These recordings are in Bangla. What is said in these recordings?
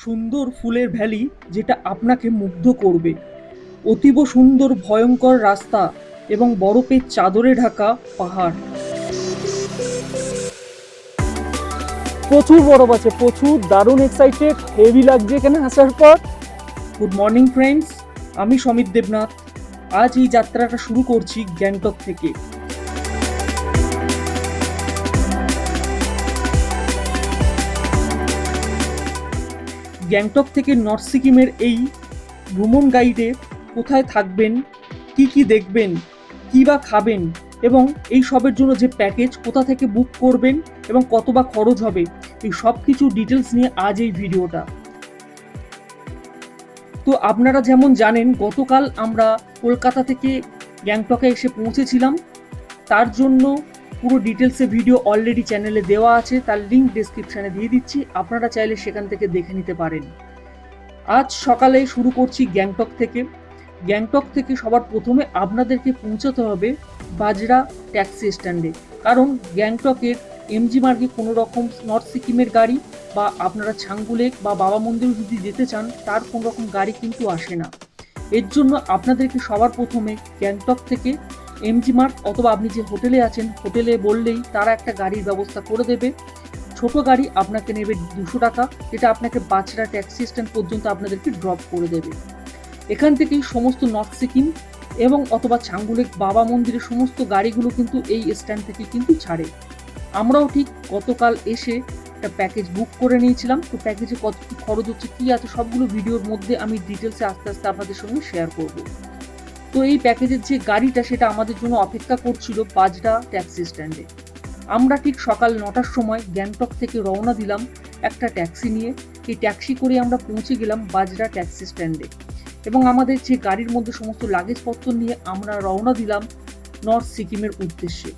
সুন্দর ফুলের ভ্যালি যেটা আপনাকে মুগ্ধ করবে। অতীব সুন্দর ভয়ঙ্কর রাস্তা এবং বরফের চাদরে ঢাকা পাহাড়। প্রচুর বরফ আছে, প্রচুর দারুণ এক্সাইটেড, হেভি লাগছে এখানে আসার পর। গুড মর্নিং ফ্রেন্ডস, আমি সমিত দেবনাথ। আজ এই যাত্রাটা শুরু করছি গ্যাংটক থেকে। গ্যাংটক থেকে নর্থ সিকিমের এই ভ্রমণ গাইডে কোথায় থাকবেন, কি কি দেখবেন, কী বা খাবেন এবং এই সবের জন্য যে প্যাকেজ কোথা থেকে বুক করবেন এবং কত বা খরচ হবে, এই সব কিছু ডিটেলস নিয়ে আজ এই ভিডিওটা। তো আপনারা যেমন জানেন, গতকাল আমরা কলকাতা থেকে গ্যাংটকে এসে পৌঁছেছিলাম। তার জন্য পুরো ডিটেলসে ভিডিও অলরেডি চ্যানেলে দেওয়া আছে, তার লিঙ্ক ডেসক্রিপশানে দিয়ে দিচ্ছি, আপনারা চাইলে সেখান থেকে দেখে নিতে পারেন। আজ সকালে শুরু করছি গ্যাংটক থেকে। গ্যাংটক থেকে সবার প্রথমে আপনাদেরকে পৌঁছাতে হবে বাজরা ট্যাক্সি স্ট্যান্ডে, কারণ গ্যাংটকের এমজি মার্গে কোনো রকম নর্থ সিকিমের গাড়ি বা আপনারা ছাঙ্গুলেক বা বাবা মন্দির যদি যেতে চান তার কোনো রকম গাড়ি কিন্তু আসে না। এর জন্য আপনাদেরকে সবার প্রথমে গ্যাংটক থেকে এমজি মার্গ অথবা আপনি যে হোটেলে আছেন হোটেলে বললেই তারা একটা গাড়ির ব্যবস্থা করে দেবে। ছোট গাড়ি আপনাকে নেবে 200 টাকা, যেটা আপনাকে বাজরা ট্যাক্সি স্ট্যান্ড পর্যন্ত আপনাদেরকে ড্রপ করে দেবে। এখান থেকেই সমস্ত নর্থ সিকিম এবং অথবা ছাঙ্গুলেক বাবা মন্দিরের সমস্ত গাড়িগুলো কিন্তু এই স্ট্যান্ড থেকে কিন্তু ছাড়ে। আমরাও ঠিক গতকাল এসে একটা প্যাকেজ বুক করে নিয়েছিলাম। তো প্যাকেজে কত কী খরচ হচ্ছে, কী আছে, সবগুলো ভিডিওর মধ্যে আমি ডিটেলসে আস্তে আস্তে আপনাদের সঙ্গে শেয়ার করব। তো এই প্যাকেজের যে গাড়িটা সেটা আমাদের জন্য অপেক্ষা করছিল বাজরা ট্যাক্সি স্ট্যান্ডে। আমরা ঠিক সকাল 9টার সময় গ্যাংটক থেকে রওনা দিলাম একটা ট্যাক্সি নিয়ে। এই ট্যাক্সি করে আমরা পৌঁছে গেলাম বাজরা ট্যাক্সি স্ট্যান্ডে এবং আমাদের যে গাড়ির মধ্যে সমস্ত লাগেজপত্র নিয়ে আমরা রওনা দিলাম নর্থ সিকিমের উদ্দেশ্যে।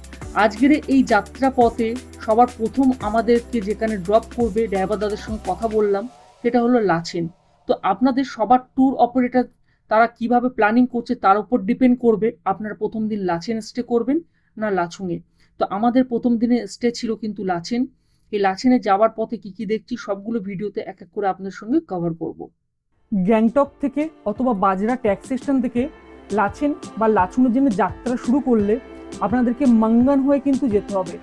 আজকের এই যাত্রা পথে সবার প্রথম আমাদেরকে যেখানে ড্রপ করবে ড্রাইভার দাদার সঙ্গে কথা বললাম, সেটা হলো লাচেন। তো আপনাদের সবার ট্যুর অপারেটর তারা কিভাবে প্ল্যানিং করছে তার উপর ডিপেন্ড করবে আপনারা প্রথম দিন লাচেন স্টে করবেন না লাচুংয়ে। তো আমাদের প্রথম দিনে স্টে ছিল কিন্তু লাচেন। এই লাচেনে যাওয়ার পথে কি কি দেখছি সবগুলো ভিডিওতে এক এক করে আপনাদের সঙ্গে কভার করব। গ্যাংটক থেকে অথবা বাজরা ট্যাক্সি স্ট্যান্ড থেকে লাচেন বা লাচুংয়ের জন্য যাত্রা শুরু করলে আপনাদেরকে মাঙ্গান হয়ে কিন্তু যেতে হবে।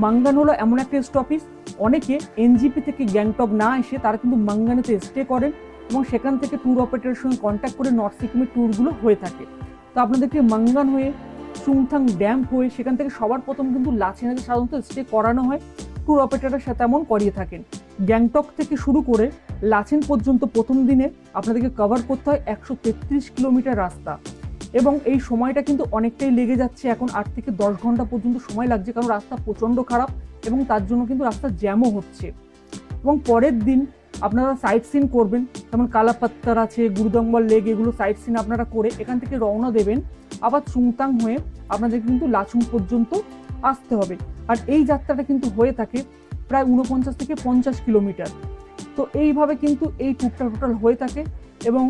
মাঙ্গান হলো এমন একটা স্টপেজ, অনেকে এনজিপি থেকে গ্যাংটক না এসে তারা কিন্তু মাঙ্গানেতে স্টে করেন এবং সেখান থেকে ট্যুর অপারেটরের সঙ্গে কন্ট্যাক্ট করে নর্থ সিকিমের ট্যুরগুলো হয়ে থাকে। তো আপনাদেরকে মাঙ্গান হয়ে চুংথাং ড্যাম হয়ে সেখান থেকে সবার প্রথম কিন্তু লাচেনে সাধারণত স্টে করানো হয়, ট্যুর অপারেটরের সাথে এমন করিয়ে থাকেন। গ্যাংটক থেকে শুরু করে লাচেন পর্যন্ত প্রথম দিনে আপনাদেরকে কভার করতে হয় 133 কিলোমিটার রাস্তা এবং এই সময়টা কিন্তু অনেকটাই লেগে যাচ্ছে। এখন 8 থেকে 10 ঘন্টা পর্যন্ত সময় লাগছে, কারণ রাস্তা প্রচণ্ড খারাপ এবং তার জন্য কিন্তু রাস্তা জ্যামও হচ্ছে। এবং পরের দিন আপনারা সাইট সিন করবেন, যেমন কালাপাত্তার আছে, গুরুদম্বল লেক, এগুলো সাইট সিন আপনারা করে এখান থেকে রওনা দেবেন। আবার চুংতাং হয়ে আপনাদের কিন্তু লাচুং পর্যন্ত আসতে হবে। আর এই যাত্রাটা কিন্তু হয়ে থাকে প্রায় 49 থেকে 50 কিলোমিটার। তো এইভাবে কিন্তু এই ট্যুরটা টোটাল হয়ে থাকে এবং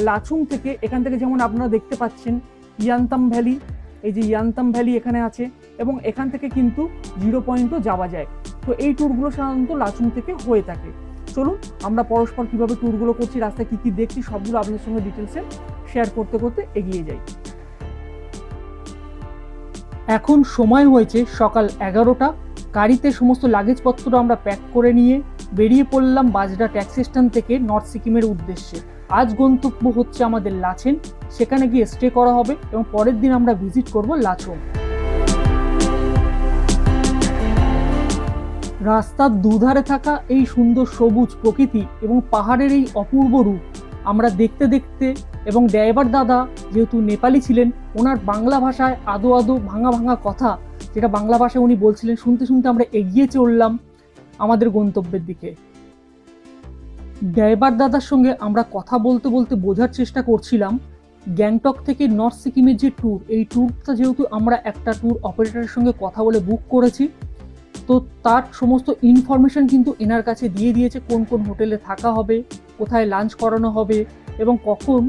লাচুং থেকে এখান থেকে যেমন আপনারা দেখতে পাচ্ছেন ইয়ান্তাম ভ্যালি, এই যে ইয়ান্তাম ভ্যালি এখানে আছে এবং এখান থেকে কিন্তু 0 পয়েন্টও যাওয়া যায়। তো এই ট্যুরগুলো সাধারণত লাচুং থেকে হয়ে থাকে। চলুন আমরা পরস্পর কীভাবে ট্যুরগুলো করছি, রাস্তায় কী কী দেখছি সবগুলো আপনাদের সঙ্গে ডিটেলসে শেয়ার করতে করতে এগিয়ে যাই। এখন সময় হয়েছে সকাল 11টা। গাড়িতে সমস্ত লাগেজপত্র আমরা প্যাক করে নিয়ে বেরিয়ে পড়লাম বাজরা ট্যাক্সি স্ট্যান্ড থেকে নর্থ সিকিমের উদ্দেশ্যে। আজ গন্তব্য হচ্ছে আমাদের লাচেন, সেখানে গিয়ে স্টে করা হবে এবং পরের দিন আমরা ভিজিট করব লাচুং। রাস্তার দুধারে থাকা এই সুন্দর সবুজ প্রকৃতি এবং পাহাড়ের এই অপূর্ব রূপ আমরা দেখতে দেখতে এবং ড্রাইভার দাদা যেহেতু নেপালি ছিলেন, ওনার বাংলা ভাষায় আদো আদো ভাঙা ভাঙা কথা, যেটা বাংলা ভাষায় উনি বলছিলেন, শুনতে শুনতে আমরা এগিয়ে চললাম আমাদের গন্তব্যের দিকে। ড্রাইভার দাদার সঙ্গে আমরা কথা বলতে বলতে বোঝার চেষ্টা করছিলাম গ্যাংটক থেকে নর্থ সিকিমের যে ট্যুর, এই ট্যুরটা যেহেতু আমরা একটা ট্যুর অপারেটরের সঙ্গে কথা বলে বুক করেছি, তো তার সমস্ত ইনফরমেশন কিন্তু এনার কাছে দিয়ে দিয়েছে। কোন কোন হোটেলে থাকা হবে, কোথায় লাঞ্চ করানো হবে এবং কখন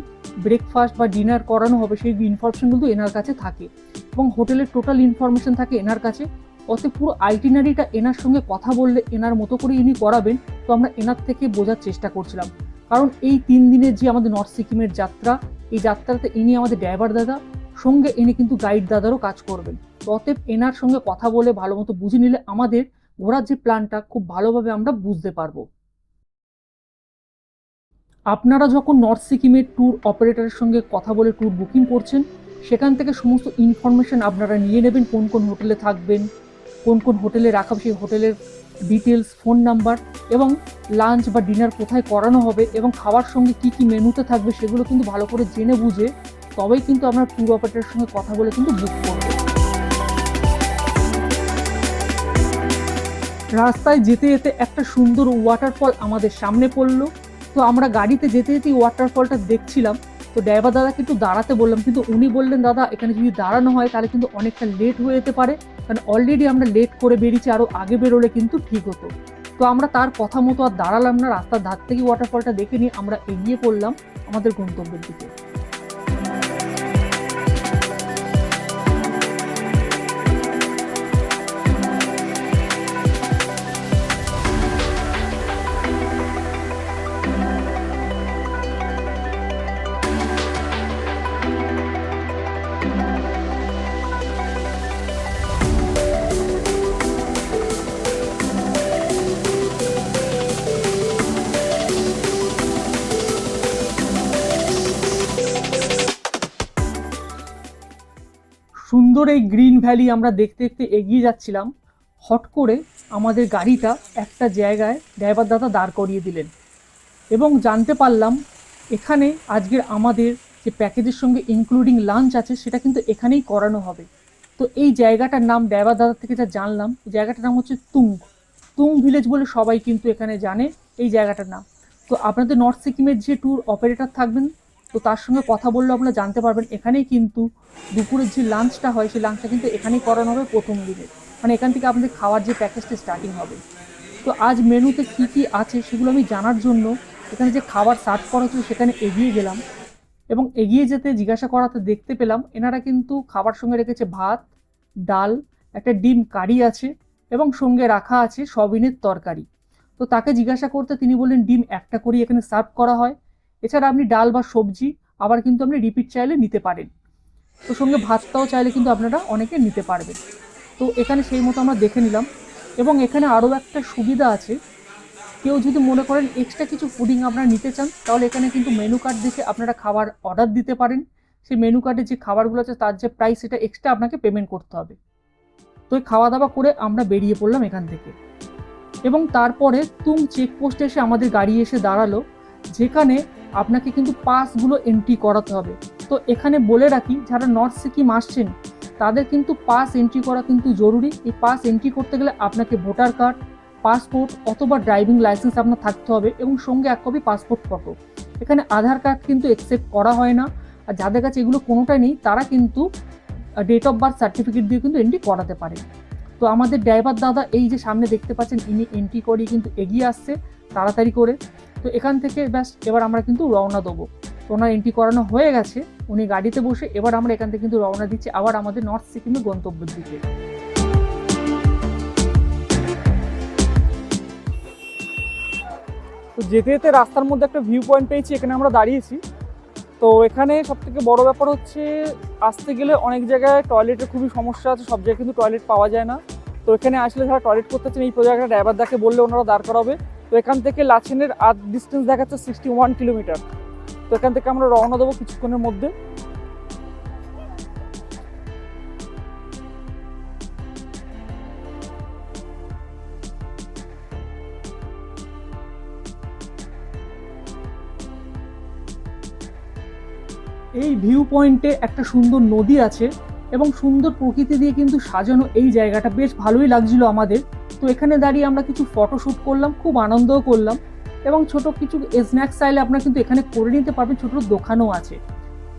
ব্রেকফাস্ট বা ডিনার করানো হবে, সেই ইনফরমেশন কিন্তু এনার কাছে থাকে এবং হোটেলের টোটাল ইনফরমেশন থাকে এনার কাছে। অতএব পুরো আইটিনারিটা এনার সঙ্গে কথা বললে এনার মতো করে ইনি করাবেন। তো আমরা এনার থেকে বোঝার চেষ্টা করছিলাম, কারণ এই 3 দিনের যে আমাদের নর্থ সিকিমের যাত্রা, এই যাত্রাতে ইনি আমাদের ড্রাইভার দাদা, সঙ্গে ইনি কিন্তু গাইড দাদারও কাজ করবেন। তো অতএব এনার সঙ্গে কথা বলে ভালো মতো বুঝে নিলে আমাদের ঘোরার যে প্ল্যানটা খুব ভালোভাবে আমরা বুঝতে পারবো। আপনারা যখন নর্থ সিকিমের ট্যুর অপারেটরের সঙ্গে কথা বলে ট্যুর বুকিং করছেন, সেখান থেকে সমস্ত ইনফরমেশন আপনারা নিয়ে নেবেন, কোন কোন হোটেলে থাকবেন, কোন কোন হোটেলে রাখা, সেই হোটেলের ডিটেলস, ফোন নাম্বার এবং লাঞ্চ বা ডিনার কোথায় করানো হবে এবং খাওয়ার সঙ্গে কি কি মেনুতে থাকবে সেগুলো কিন্তু ভালো করে জেনে বুঝে তবেই কিন্তু আমরা ট্যুর অপারেটরের সঙ্গে কথা বলে কিন্তু বুক করব। রাস্তায় যেতে যেতে একটা সুন্দর ওয়াটারফল আমাদের সামনে পড়লো। তো আমরা গাড়িতে যেতে যেতেই ওয়াটারফলটা দেখছিলাম। তো ড্রাইভার দাদাকে একটু দাঁড়াতে বললাম, কিন্তু উনি বললেন দাদা এখানে যদি দাঁড়ানো হয় তাহলে কিন্তু অনেকটা লেট হয়ে যেতে পারে, কারণ অলরেডি আমরা লেট করে বেরিয়েছি, আরও আগে বেরোলে কিন্তু ঠিক হতো। তো আমরা তার কথা মতো আর দাঁড়ালাম না, রাস্তার ধার থেকে ওয়াটারফলটা দেখে নিয়ে আমরা এগিয়ে পড়লাম আমাদের গন্তব্যের দিকে। সুন্দর এই গ্রিন ভ্যালি আমরা দেখতে দেখতে এগিয়ে যাচ্ছিলাম, হট করে আমাদের গাড়িটা একটা জায়গায় ড্রাইভার দাদা দাঁড় করিয়ে দিলেন এবং জানতে পারলাম এখানে আজকের আমাদের যে প্যাকেজের সঙ্গে ইনক্লুডিং লাঞ্চ আছে সেটা কিন্তু এখানেই করানো হবে। তো এই জায়গাটার নাম ড্রাইভার দাদা থেকে যা জানলাম, জায়গাটার নাম হচ্ছে তুং ভিলেজ বলে সবাই কিন্তু এখানে জানে এই জায়গাটার নাম। তো আপনাদের নর্থ সিকিমের যে ট্যুর অপারেটর থাকবেন, তো তার সঙ্গে কথা বললে আপনারা জানতে পারবেন এখানেই কিন্তু দুপুরের যে লাঞ্চটা হয় সেই লাঞ্চটা কিন্তু এখানেই করানো হবে প্রথম দিনে, মানে এখান থেকে আপনাদের খাওয়ার যে প্যাকেজটা স্টার্টিং হবে। তো আজ মেনুতে কী কী আছে সেগুলো আমি জানার জন্য এখানে যে খাবার সার্ভ করা হচ্ছে সেখানে এগিয়ে গেলাম এবং এগিয়ে যেতে জিজ্ঞাসা করাতে দেখতে পেলাম এনারা কিন্তু খাবার সঙ্গে রেখেছে ভাত, ডাল, একটা ডিম কারি আছে এবং সঙ্গে রাখা আছে সয়াবিনের তরকারি। তো তাকে জিজ্ঞাসা করতে তিনি বললেন ডিম একটা করেই এখানে সার্ভ করা হয়, এছাড়া আপনি ডাল বা সবজি আবার কিন্তু আপনি রিপিট চাইলে নিতে পারেন। তো সঙ্গে ভাতটাও চাইলে কিন্তু আপনারা অনেকে নিতে পারবেন। তো এখানে সেই মতো আমরা দেখে নিলাম এবং এখানে আরও একটা সুবিধা আছে, কেউ যদি মনে করেন এক্সট্রা কিছু ফুডিং আপনারা নিতে চান তাহলে এখানে কিন্তু মেনু কার্ড দেখে আপনারা খাবার অর্ডার দিতে পারেন। সেই মেনু কার্ডে যে খাবারগুলো আছে তার যে প্রাইস সেটা এক্সট্রা আপনাকে পেমেন্ট করতে হবে। তো এই খাওয়া দাওয়া করে আমরা বেরিয়ে পড়লাম এখান থেকে এবং তারপরে তুং চেকপোস্টে এসে আমাদের গাড়ি এসে দাঁড়ালো, যেখানে আপনাকে কিন্তু পাসগুলো এন্ট্রি করাতে হবে। তো এখানে বলে রাখি যারা নর্থ সিকিম আসছেন তাদের কিন্তু পাস এন্ট্রি করা কিন্তু জরুরি। এই পাস এন্ট্রি করতে গেলে আপনাকে ভোটার কার্ড, পাসপোর্ট অথবা ড্রাইভিং লাইসেন্স আপনার থাকতে হবে এবং সঙ্গে 1 কপি পাসপোর্ট ফটো। এখানে আধার কার্ড কিন্তু অ্যাকসেপ্ট করা হয় না, আর যাদের কাছে এগুলো কোনোটাই নেই তারা কিন্তু ডেট অফ বার্থ সার্টিফিকেট দিয়ে কিন্তু এন্ট্রি করাতে পারে। তো আমাদের ড্রাইভার দাদা এই যে সামনে দেখতে পাচ্ছেন ইনি এন্ট্রি করিয়ে কিন্তু এগিয়ে আসছে তাড়াতাড়ি করে। তো এখান থেকে ব্যাস এবার আমরা কিন্তু রওনা দেবো। তো ওনার এন্ট্রি করানো হয়ে গেছে, উনি গাড়িতে বসে এবার আমরা এখান থেকে কিন্তু রওনা দিচ্ছি আবার আমাদের নর্থ সিকিমের গন্তব্যের দিকে। তো যেতে যেতে রাস্তার মধ্যে একটা ভিউ পয়েন্ট পেয়েছি, এখানে আমরা দাঁড়িয়েছি। তো এখানে সবথেকে বড় ব্যাপার হচ্ছে আসতে গেলে অনেক জায়গায় টয়লেটের খুবই সমস্যা আছে, সব জায়গায় কিন্তু টয়লেট পাওয়া যায় না। তো এখানে আসলে যারা টয়লেট করতে চান এই জায়গাটা ড্রাইভার দাকে বললে ওনারা দাঁড় করাবে। তো এখান থেকে লাচেনের ডিস্টেন্স দেখাচ্ছে 61 কিলোমিটার। তো এখান থেকে আমরা রওনা দেবো কিছুক্ষণের মধ্যে। এই ভিউ পয়েন্টে একটা সুন্দর নদী আছে এবং সুন্দর প্রকৃতি দিয়ে কিন্তু সাজানো এই জায়গাটা বেশ ভালোই লাগছিল আমাদের। তো এখানে দাঁড়িয়ে আমরা কিছু ফটোশ্যুট করলাম, খুব আনন্দও করলাম এবং ছোট কিছু স্ন্যাক্স চাইলে আপনারা কিন্তু এখানে করে নিতে পারবেন, ছোট দোকানও আছে।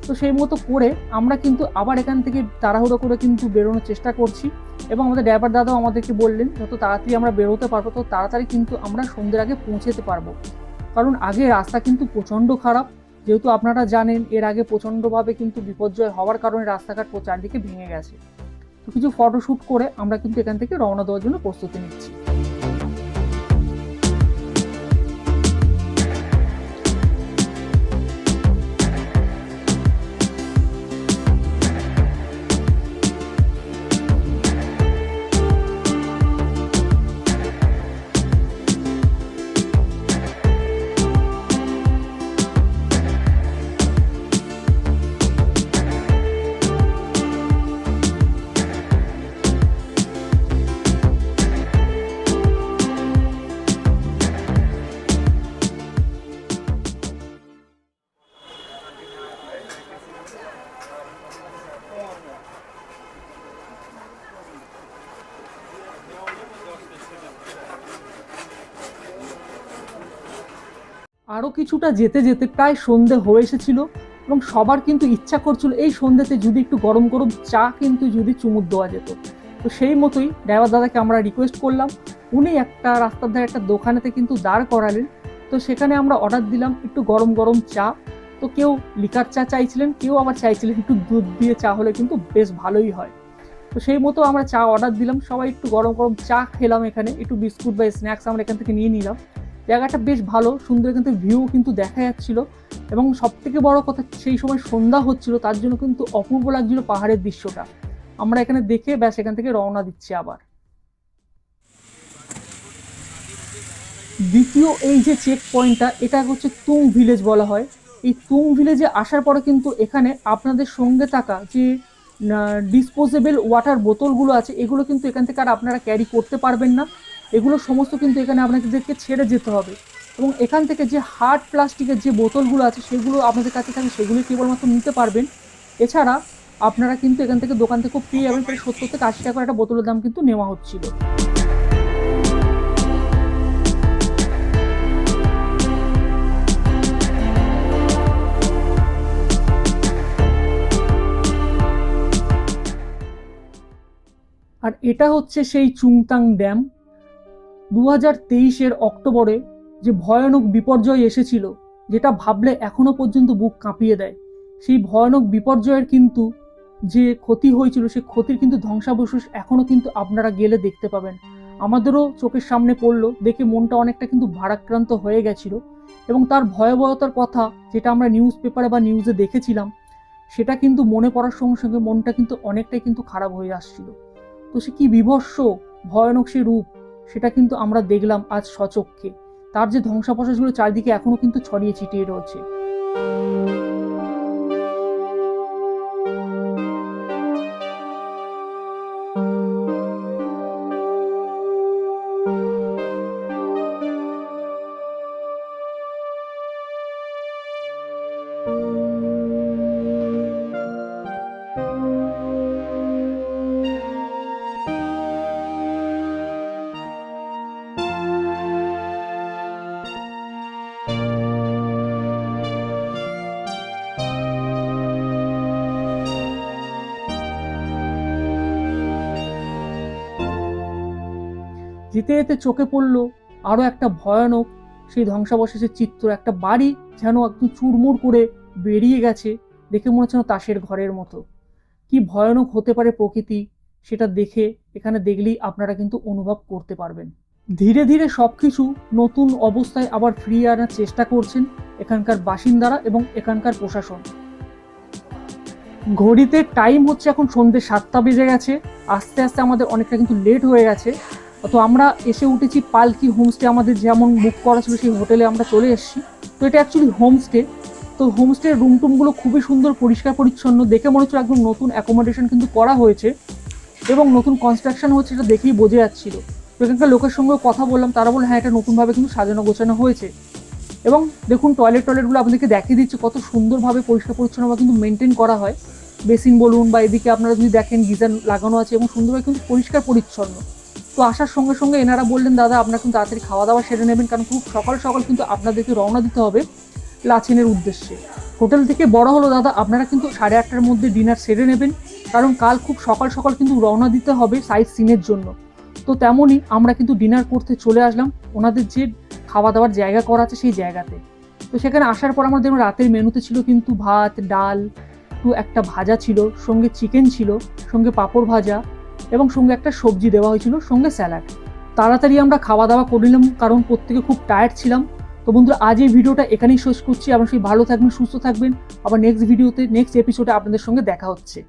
তো সেই মতো করে আমরা কিন্তু আবার এখান থেকে তাড়াহুড়ো করে কিন্তু বেরোনোর চেষ্টা করছি এবং আমাদের ড্রাইভার দাদাও আমাদেরকে বললেন যত তাড়াতাড়ি আমরা বেরোতে পারবো তত তাড়াতাড়ি কিন্তু আমরা সন্ধ্যের আগে পৌঁছতে পারবো, কারণ আগে রাস্তা কিন্তু প্রচণ্ড খারাপ। যেহেতু আপনারা জানেন এর আগে প্রচণ্ডভাবে কিন্তু বিপর্যয় হওয়ার কারণে রাস্তাঘাট চারদিকে ভেঙে গেছে। তো কিছু ফটোশ্যুট করে আমরা কিন্তু এখান থেকে রওনা দেওয়ার জন্য প্রস্তুতি নিচ্ছি। আরও কিছুটা যেতে যেতে প্রায় সন্ধে হয়ে এসেছিল এবং সবার কিন্তু ইচ্ছা করছিল এই সন্ধ্যেতে যদি একটু গরম গরম চা কিন্তু যদি চুমুক দেওয়া যেত। তো সেই মতোই ড্রাইভার দাদাকে আমরা রিকোয়েস্ট করলাম, উনি একটা রাস্তার ধারে একটা দোকানেতে কিন্তু দাঁড় করালেন। তো সেখানে আমরা অর্ডার দিলাম একটু গরম গরম চা। তো কেউ লিকার চা চাইছিলেন, কেউ আবার চাইছিলেন একটু দুধ দিয়ে চা হলে কিন্তু বেশ ভালোই হয়। তো সেই মতো আমরা চা অর্ডার দিলাম, সবাই একটু গরম গরম চা খেলাম, এখানে একটু বিস্কুট বা স্ন্যাক্স আমরা এখান থেকে নিয়ে নিলাম। জায়গাটা বেশ ভালো, সুন্দর কিন্তু ভিউ কিন্তু দেখা যাচ্ছিল এবং সবথেকে বড় কথা সেই সময় সন্ধ্যা হচ্ছিল, তার জন্য কিন্তু অপূর্ব লাগছিল পাহাড়ের দৃশ্যটা। আমরা এখানে দেখে ব্যাস এখান থেকে রওনা দিচ্ছি আবার। দ্বিতীয় এই যে চেক পয়েন্টটা, এটা হচ্ছে তুং ভিলেজ বলা হয়। এই তুং ভিলেজে আসার পরে কিন্তু এখানে আপনাদের সঙ্গে থাকা যে ডিসপোজেবল ওয়াটার বোতলগুলো আছে এগুলো কিন্তু এখান থেকে আর আপনারা ক্যারি করতে পারবেন না। এগুলো সমস্ত কিন্তু এখানে আপনাদেরকে ছেড়ে যেতে হবে এবং এখান থেকে যে হার্ড প্লাস্টিকের যে বোতলগুলো আছে সেগুলো আপনাদের কাছে থাকে, সেগুলি কেবলমাত্র নিতে পারবেন। এছাড়া আপনারা কিন্তু এখান থেকে দোকান থেকেও পেয়ে যাবেন, প্রায় 70 থেকে 80 টাকা একটা বোতলের দাম কিন্তু নেওয়া হচ্ছিল। আর এটা হচ্ছে সেই চুংতাং ড্যাম। 2023-এর অক্টোবরে যে ভয়ানক বিপর্যয় এসেছিল, যেটা ভাবলে এখনো পর্যন্ত বুক কাঁপিয়ে দেয়। সেই ভয়ানক বিপর্যয়ের কিন্তু যে ক্ষতি হয়েছিল সেই ক্ষতির কিন্তু ধ্বংসাবশেষ এখনো কিন্তু আপনারা গেলে দেখতে পাবেন। আমাদেরও চোখের সামনে পড়লো, দেখে মনটা অনেকটা কিন্তু ভারাক্রান্ত হয়ে গেছিল এবং তার ভয়াবহতার কথা যেটা আমরা নিউজ পেপারে বা নিউজে দেখেছিলাম সেটা কিন্তু মনে পড়ার সঙ্গে সঙ্গে মনটা কিন্তু অনেকটাই কিন্তু খারাপ হয়ে আসছিল। তো সে কি বিভৎস ভয়ানক সে রূপ সেটা কিন্তু আমরা দেখলাম আজ সচক্ষে। তার যে ধ্বংসাবশেষগুলো চারিদিকে এখনো কিন্তু ছড়িয়ে ছিটিয়ে রয়েছে। যেতে যেতে চোখে পড়লো আরো একটা ভয়ানক সেই ধ্বংসাবশেষের চিত্র। একটা বাড়ি যেন একদম চুরমুর করে বেরিয়ে গেছে, দেখে মনে হচ্ছে তাসের ঘরের মতো। কি ভয়ানক হতে পারে প্রকৃতি সেটা দেখে এখানে দেখলেই আপনারা কিন্তু অনুভব করতে পারবেন। ধীরে ধীরে সবকিছু নতুন অবস্থায় আবার ফিরিয়ে আনার চেষ্টা করছেন এখানকার বাসিন্দারা এবং এখানকার প্রশাসন। ঘড়িতে টাইম হচ্ছে এখন সন্ধ্যে 7টা বেজে গেছে। আস্তে আস্তে আমাদের অনেকটা কিন্তু লেট হয়ে গেছে। তো আমরা এসে উঠেছি পালকি হোমস্টে, আমাদের যেমন বুক করা ছিল সেই হোটেলে আমরা চলে এসেছি। তো এটা অ্যাকচুয়ালি হোমস্টে। তো হোমস্টের রুম টুমগুলো খুবই সুন্দর, পরিষ্কার পরিচ্ছন্ন, দেখে মনে হচ্ছে একদম নতুন অ্যাকোমোডেশন কিন্তু করা হয়েছে এবং নতুন কনস্ট্রাকশন হচ্ছে, এটা দেখেই বোঝা যাচ্ছিল। তো এখানকার লোকের সঙ্গেও কথা বললাম, তারা বলে হ্যাঁ এটা নতুনভাবে কিন্তু সাজানো গোছানো হয়েছে। এবং দেখুন টয়লেটগুলো আপনাদেরকে দেখিয়ে দিচ্ছি কত সুন্দরভাবে পরিষ্কার পরিচ্ছন্নভাবে কিন্তু মেনটেন করা হয়। বেসিন বলুন বা এদিকে আপনারা যদি দেখেন গিজার লাগানো আছে এবং সুন্দরভাবে কিন্তু পরিষ্কার পরিচ্ছন্ন। তো আসার সঙ্গে সঙ্গে এনারা বললেন দাদা আপনারা কিন্তু তাড়াতাড়ি খাওয়া দাওয়া সেরে নেবেন, কারণ খুব সকাল সকাল কিন্তু আপনাদেরকে রওনা দিতে হবে লাচেনের উদ্দেশ্যে। হোটেল থেকে বড় হলো দাদা আপনারা কিন্তু 8:30টার মধ্যে ডিনার সেরে নেবেন, কারণ কাল খুব সকাল সকাল কিন্তু রওনা দিতে হবে সাইট সিনের জন্য। তো তেমনই আমরা কিন্তু ডিনার করতে চলে আসলাম ওনাদের যে খাওয়া দাওয়ার জায়গা করা আছে সেই জায়গাতে। তো সেখানে আসার পর আমাদের রাতের মেনুতে ছিল কিন্তু ভাত, ডাল, একটা ভাজা ছিল, সঙ্গে চিকেন ছিল, সঙ্গে পাঁপড় ভাজা এবং সঙ্গে একটা সবজি দেওয়া হয়েছিল, সঙ্গে স্যালাড। তাড়াতাড়ি আমরা খাওয়া দাওয়া করে নিলাম, কারণ প্রত্যেকে খুব টায়ার্ড ছিলাম। তো বন্ধুরা, আজ এই ভিডিওটা এখানেই শেষ করছি। আপনারা সেই ভালো থাকবেন, সুস্থ থাকবেন। আবার নেক্সট ভিডিওতে, নেক্সট এপিসোডে আপনাদের সঙ্গে দেখা হচ্ছে।